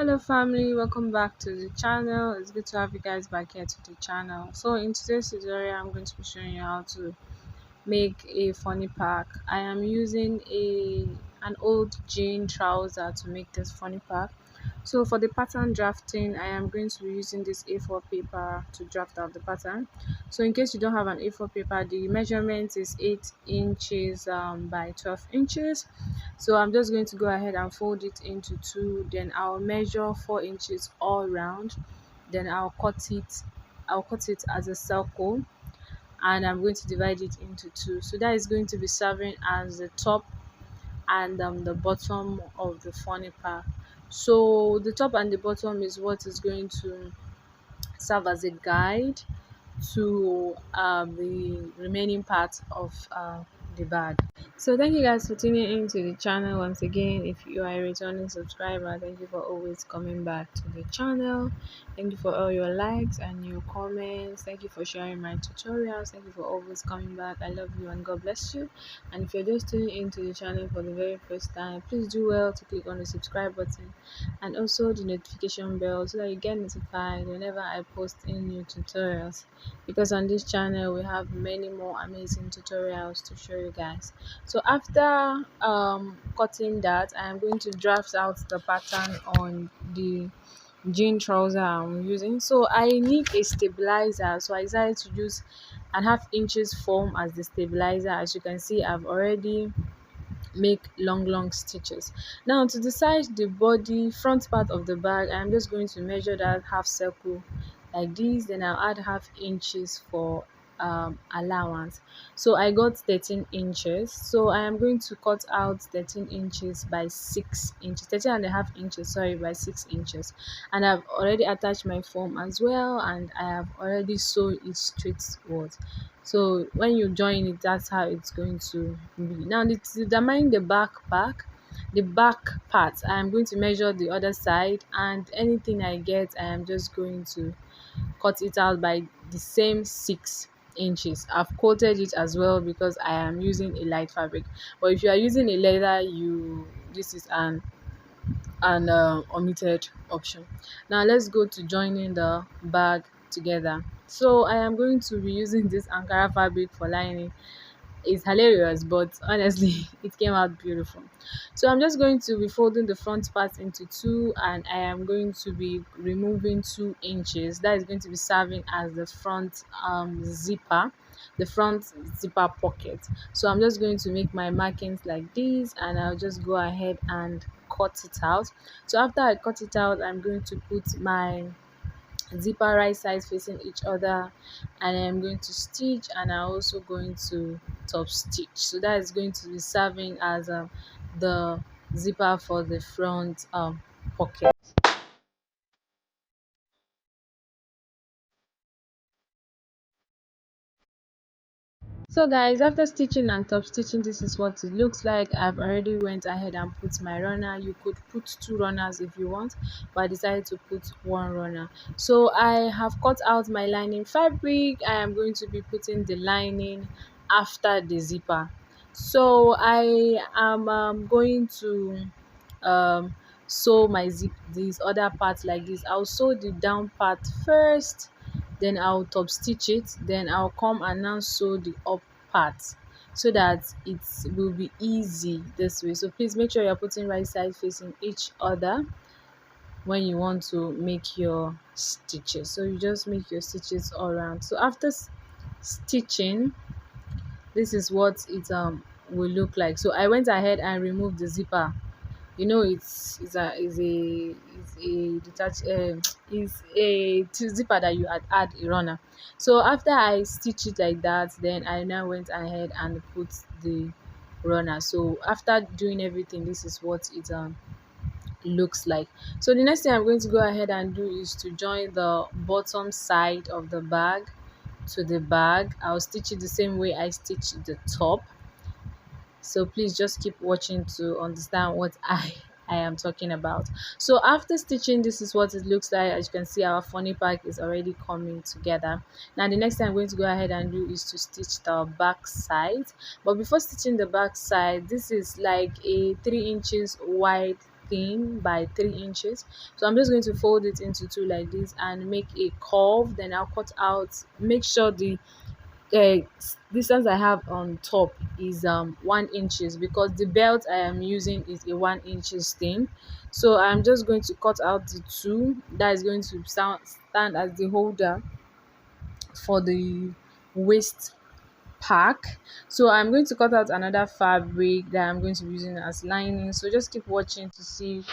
Hello family, welcome back to the channel. It's good to have you guys back here to the channel. So in today's tutorial I'm going to be showing you how to make a funny pack. I am using an old jean trouser to make this funny pack. So for the pattern drafting, I am going to be using this A4 paper to draft out the pattern. So in case you don't have an A4 paper, the measurement is 8 inches by 12 inches. So I'm just going to go ahead and fold it into two, then I'll measure 4 inches all round, then I'll cut it as a circle, and I'm going to divide it into two. So that is going to be serving as the top and the bottom of the funny pack. So the top and the bottom is what is going to serve as a guide to the remaining part of the bag. So thank you guys for tuning in to the channel once again. If you are a returning subscriber, thank you for always coming back to the channel. Thank you for all your likes and your comments. Thank you for sharing my tutorials. Thank you for always coming back. I love you and God bless you. And if you're just tuning into the channel for the very first time, please do well to click on the subscribe button and also the notification bell so that you get notified whenever I post any new tutorials, because on this channel we have many more amazing tutorials to show you guys. So after cutting that, I am going to draft out the pattern on the jean trouser I'm using. So I need a stabilizer, so I decided to use an half inches foam as the stabilizer. As you can see, I've already make long stitches. Now to decide the body front part of the bag, I'm just going to measure that half circle like this, then I'll add half inches for allowance. So I got 13 inches, so I am going to cut out 13 inches by 6 inches, 13 and a half inches, sorry, by 6 inches. And I've already attached my foam as well, and I have already sewed it straightward. So when you join it, that's how it's going to be. Now to determine the back part, I am going to measure the other side, and anything I get, I am just going to cut it out by the same 6 inches. I've quoted it as well because I am using a light fabric, but if you are using a leather, this is an omitted option. Now let's go to joining the bag together. So I am going to be using this Ankara fabric for lining. It's hilarious, but honestly it came out beautiful. So I'm just going to be folding the front part into two, and I am going to be removing 2 inches. That is going to be serving as the front zipper, the front zipper pocket. So I'm just going to make my markings like this, and I'll just go ahead and cut it out. So after I cut it out, I'm going to put my zipper right sides facing each other, and I'm going to stitch, and I'm also going to top stitch. So that is going to be serving as the zipper for the front pocket. So guys, after stitching and top stitching, this is what it looks like. I've already went ahead and put my runner. You could put two runners if you want, but I decided to put one runner. So I have cut out my lining fabric. I am going to be putting the lining after the zipper. So I am going to um sew my zip, these other parts like this. I'll sew the down part first, then I'll top stitch it, then I'll come and now sew the up part so that it will be easy this way. So please make sure you're putting right side facing each other when you want to make your stitches. So you just make your stitches all around. So after stitching, this is what it will look like. So I went ahead and removed the zipper. You know, it's a detach is a zipper that you add a runner. So after I stitch it like that, then I now went ahead and put the runner. So after doing everything, this is what it looks like. So the next thing I'm going to go ahead and do is to join the bottom side of the bag to the bag. I'll stitch it the same way I stitched the top. So please just keep watching to understand what I am talking about. So after stitching, this is what it looks like. As you can see, our funny pack is already coming together. Now the next thing I'm going to go ahead and do is to stitch the back side. But before stitching the back side, this is like a 3 inches wide thin by 3 inches. So I'm just going to fold it into two like this and make a curve. Then I'll cut out, make sure the distance I have on top is 1 inches, because the belt I am using is a 1 inches thing. So I'm just going to cut out the two that is going to stand as the holder for the waist pack. So I'm going to cut out another fabric that I'm going to be using as lining. So just keep watching to see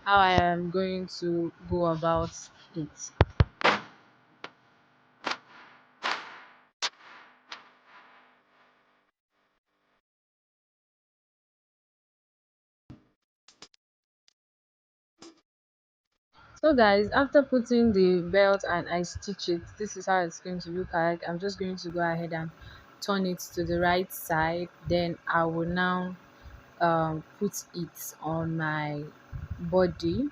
how I am going to go about it. So guys, after putting the belt and I stitch it, this is how it's going to look like. I'm just going to go ahead and turn it to the right side. Then I will now put it on my body.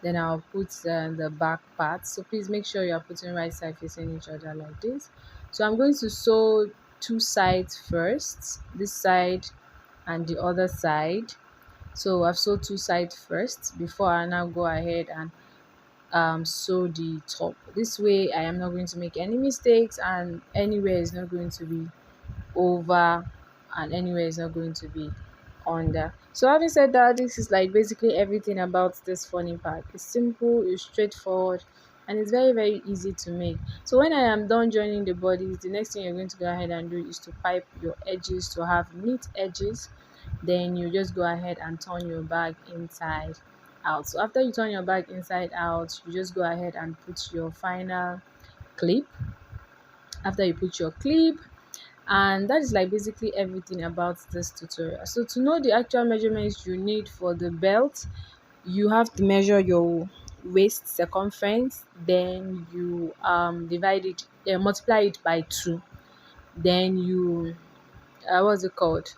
Then I'll put the back part. So please make sure you're putting right side facing each other like this. So I'm going to sew two sides first, this side and the other side. So I've sewed two sides first before I now go ahead and sew the top. This way I am not going to make any mistakes, and anywhere is not going to be over and anywhere is not going to be under. So having said that, this is like basically everything about this funny pack. It's simple, it's straightforward, and it's very very easy to make. So when I am done joining the bodies, the next thing you're going to go ahead and do is to pipe your edges to have neat edges. Then you just go ahead and turn your bag inside out. So after you turn your bag inside out, you just go ahead and put your final clip. After you put your clip, and that is like basically everything about this tutorial. So to know the actual measurements you need for the belt, you have to measure your waist circumference. Then you divide it, multiply it by 2. Then you what's it called,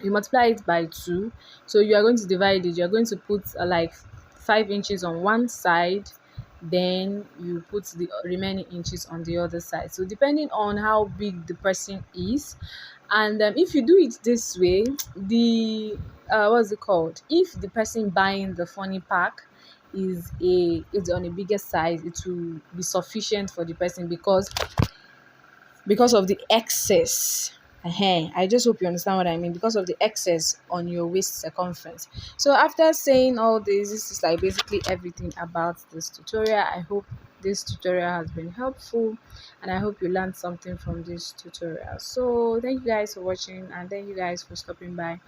you multiply it by 2. So you are going to divide it, you're going to put like 5 inches on one side, then you put the remaining inches on the other side. So depending on how big the person is, and if you do it this way, the what's it called, if the person buying the funny pack is on a bigger size, it will be sufficient for the person, because of the excess. I just hope you understand what I mean. Because of the excess on your waist circumference. So after saying all this is like basically everything about this tutorial. I hope this tutorial has been helpful, and I hope you learned something from this tutorial. So thank you guys for watching, and thank you guys for stopping by.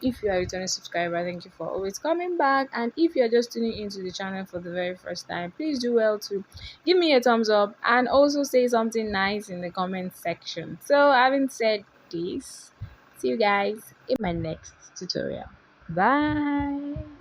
If you are a returning subscriber, thank you for always coming back. And if you're just tuning into the channel for the very first time, please do well to give me a thumbs up and also say something nice in the comment section. So having said this, see you guys in my next tutorial. Bye.